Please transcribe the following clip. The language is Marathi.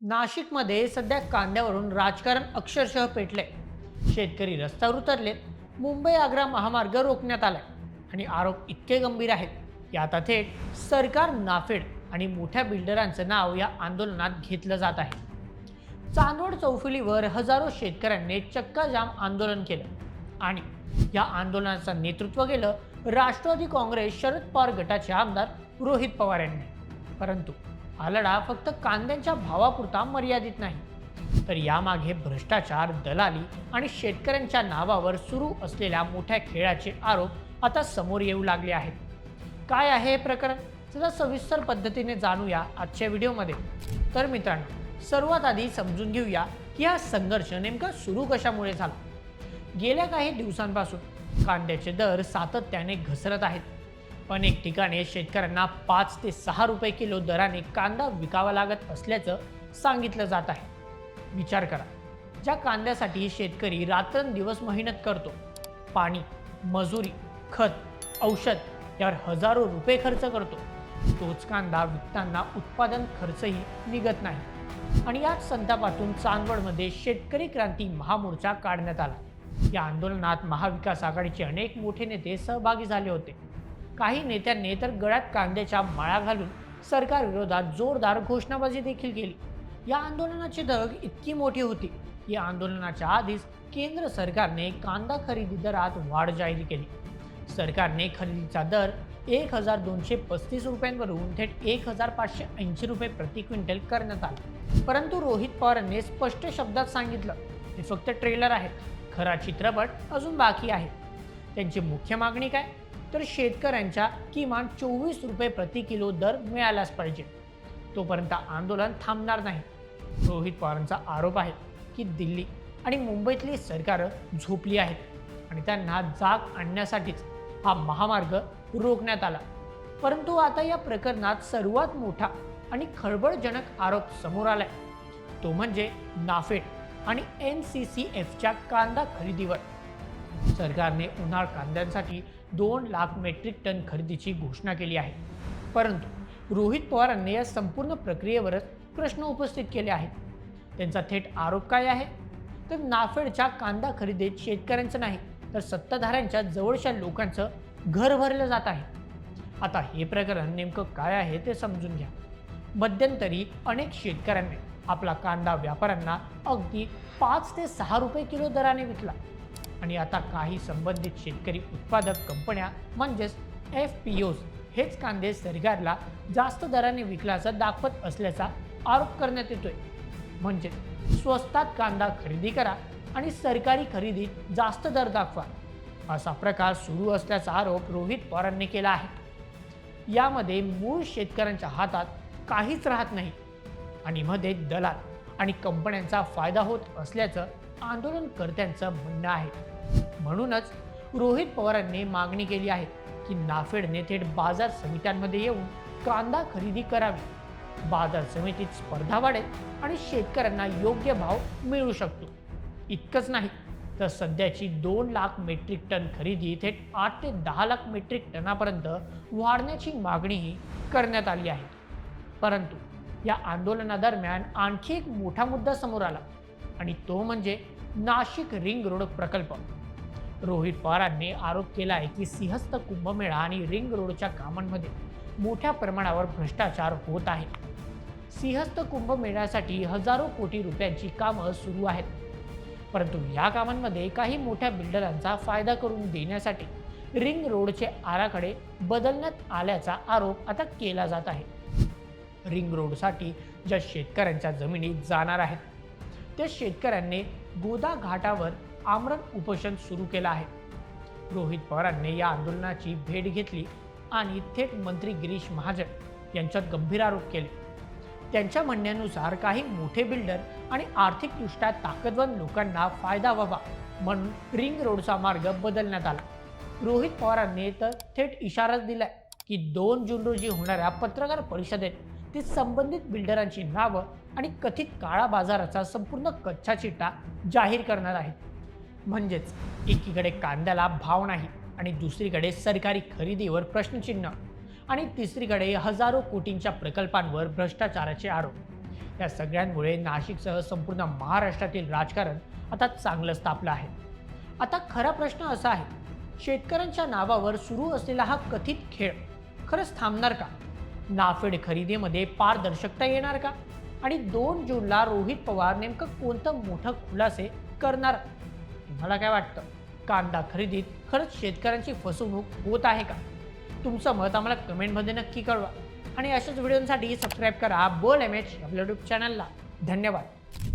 नाशिकमध्ये सध्या कांद्यावरून राजकारण अक्षरशः पेटले. शेतकरी रस्त्यावर उतरलेत. मुंबई आग्रा महामार्ग रोखण्यात आलाय आणि आरोप इतके गंभीर आहेत की आता थेट सरकार, नाफेड आणि मोठ्या बिल्डरांचं नाव या आंदोलनात घेतलं जात आहे. चांदवड चौफुलीवर हजारो शेतकऱ्यांनी चक्काजाम आंदोलन केलं आणि या आंदोलनाचं नेतृत्व केलं राष्ट्रवादी काँग्रेस शरद पवार गटाचे आमदार रोहित पवार यांनी. परंतु हा लढा फक्त कांद्यांच्या भावापुरता मर्यादित नाही, तर यामागे भ्रष्टाचार, दलाली आणि शेतकऱ्यांच्या नावावर सुरू असलेल्या मोठ्या खेळाचे आरोप आता समोर येऊ लागले आहेत. काय आहे हे प्रकरण, चला सविस्तर पद्धतीने जाणूया आजच्या व्हिडिओमध्ये. तर मित्रांनो, सर्वात आधी समजून घेऊया की हा संघर्ष नेमका सुरू कशामुळे झाला. गेल्या काही दिवसांपासून कांद्याचे दर सातत्याने घसरत आहेत. अनेक ठिकाणी शेतकऱ्यांना 5 ते 6 रुपये किलो दराने कांदा विकावा लागत असल्याचं सांगितलं जात आहे. विचार करा, ज्या कांद्यासाठी शेतकरी रात्रंदिवस मेहनत करतो, पाणी, मजुरी, खत, औषध यावर हजारो रुपये खर्च करतो, तोच कांदा विकताना उत्पादन खर्चही निघत नाही. आणि याच संतापातून चांदवडमध्ये शेतकरी क्रांती महामोर्चा काढण्यात आला. या आंदोलनात महाविकास आघाडीचे अनेक मोठे नेते सहभागी झाले होते. काही नेत्यांनी तर गळ्यात कांद्याच्या माळा घालून सरकार विरोधात जोरदार घोषणाबाजी देखील केली. या आंदोलनाची धग इतकी मोठी होती की आंदोलनाच्या आधीच केंद्र सरकारने कांदा खरेदी दरात वाढ जाहीर केली. सरकारने खरेदीचा दर 1235 रुपयांवरून थेट 1580 रुपये प्रति क्विंटल करण्यात आला. परंतु रोहित पवारांनी स्पष्ट शब्दात सांगितलं, हे फक्त ट्रेलर आहे, खरा चित्रपट अजून बाकी आहे. त्यांची मुख्य मागणी काय, तर शेतकऱ्यांच्या किमान 24 रुपये प्रति किलो दर मिळालाच पाहिजे. तोपर्यंत आंदोलन थांबणार नाही. रोहित पवारांचा आरोप आहे की दिल्ली आणि मुंबईतली सरकारं झोपली आहेत आणि त्यांना जाग आणण्यासाठीच हा महामार्ग रोखण्यात आला. परंतु आता या प्रकरणात सर्वात मोठा आणि खळबळजनक आरोप समोर आलाय, तो म्हणजे नाफेड आणि NCCFच्या कांदा खरेदीवर. सरकारने उन्हाळ कांद्यांसाठी 2 लाख मेट्रिक टन खरेदीची घोषणा केली आहे. परंतु रोहित पवारांनी या संपूर्ण प्रक्रियेवरच प्रश्न उपस्थित केले आहेत. त्यांचा थेट आरोप काय आहे, तर नाफेडच्या कांदा खरेदीत शेतकऱ्यांचं नाही तर सत्ताधाऱ्यांच्या जवळच्या लोकांचं घर भरलं जात आहे. आता हे प्रकरण नेमकं काय आहे ते समजून घ्या. मध्यंतरी अनेक शेतकऱ्यांनी आपला कांदा व्यापाऱ्यांना अगदी 5 ते 6 रुपये किलो दराने विकला आणि आता काही संबंधित शेतकरी उत्पादक कंपन्या म्हणजेच FPOs हेच कांदे सरकारला जास्त दराने विकल्याचं दाखवत असल्याचा आरोप करण्यात येतोय. म्हणजे स्वस्तात कांदा खरेदी करा आणि सरकारी खरेदीत जास्त दर दाखवा, असा प्रकार सुरू असल्याचा आरोप रोहित पवारांनी केला आहे. यामध्ये मूळ शेतकऱ्यांच्या हातात काहीच राहत नाही आणि मध्ये दलाल आणि कंपन्यांचा फायदा होत असल्याचं आंदोलनकर्त्यांचं म्हणणं आहे. म्हणूनच रोहित पवारांनी मागणी केली आहे की नाफेडने थेट बाजार समित्यांमध्ये येऊन कांदा खरेदी करावी. बाजार समितीत स्पर्धा वाढेल आणि शेतकऱ्यांना योग्य भाव मिळू शकतो. इतकंच नाही तर सध्याची 2 लाख मेट्रिक टन खरेदी थेट 8 ते 10 लाख मेट्रिक टनापर्यंत वाढण्याची मागणीही करण्यात आली आहे. परंतु या आंदोलनादरम्यान आणखी एक मोठा मुद्दा समोर आला आणि तो म्हणजे नाशिक रिंग रोड प्रकल्प. रोहित पवारांनी आरोप केला आहे की सिंहस्थ कुंभमेळा आणि रिंग रोडच्या कामांमध्ये मोठ्या प्रमाणावर भ्रष्टाचार होत आहे. सिंहस्थ कुंभमेळ्यासाठी हजारो कोटी रुपयांची कामं सुरू आहेत. परंतु या कामांमध्ये काही मोठ्या बिल्डरांचा फायदा करून देण्यासाठी रिंग रोडचे आराखडे बदलण्यात आल्याचा आरोप आता केला जात आहे. रिंग रोडसाठी ज्या शेतकऱ्यांच्या जमिनी जाणार आहेत त्या शेतकऱ्यांनी गोदा घाटावर आमरण उपोषण सुरू केलं आहे. रोहित पवारांनी या आंदोलनाची भेट घेतली आणि थेट मंत्री गिरीश महाजन यांच्यात गंभीर आरोप केले. त्यांच्या म्हणण्यानुसार काही मोठे बिल्डर आणि आर्थिकदृष्ट्या ताकदवान लोकांना फायदा व्हावा म्हणून रिंग रोडचा मार्ग बदलण्यात आला. रोहित पवारांनी तर थेट इशाराच दिलाय की 2 जून रोजी होणाऱ्या पत्रकार परिषदेत ते संबंधित बिल्डरांची नावं आणि कथित काळा बाजाराचा संपूर्ण कच्चा चिट्टा जाहीर करणार आहेत. म्हणजेच एकीकडे कांद्याला भाव नाही आणि दुसरीकडे सरकारी खरेदीवर प्रश्नचिन्ह आणि तिसरीकडे हजारो कोटींच्या प्रकल्पांवर भ्रष्टाचाराचे आरोप. या सगळ्यांमुळे नाशिकसह संपूर्ण महाराष्ट्रातील राजकारण आता चांगलंच तापलं आहे. आता खरा प्रश्न असा आहे, शेतकऱ्यांच्या नावावर सुरू असलेला हा कथित खेळ खरंच थांबणार का? नाफेड खरेदीमध्ये पारदर्शकता येणार का? आणि 2 जूनला रोहित पवार नेमकं कोणतं मोठं खुलासे करणार? तुम्हाला काय वाटतं? कांदा खरेदीत खरंच शेतकऱ्यांची फसवणूक होत आहे का? तुमचं मत आम्हाला कमेंटमध्ये नक्की कळवा आणि अशाच व्हिडिओसाठी सबस्क्राईब करा बोल MH आपल्या यूट्यूब चॅनलला. धन्यवाद.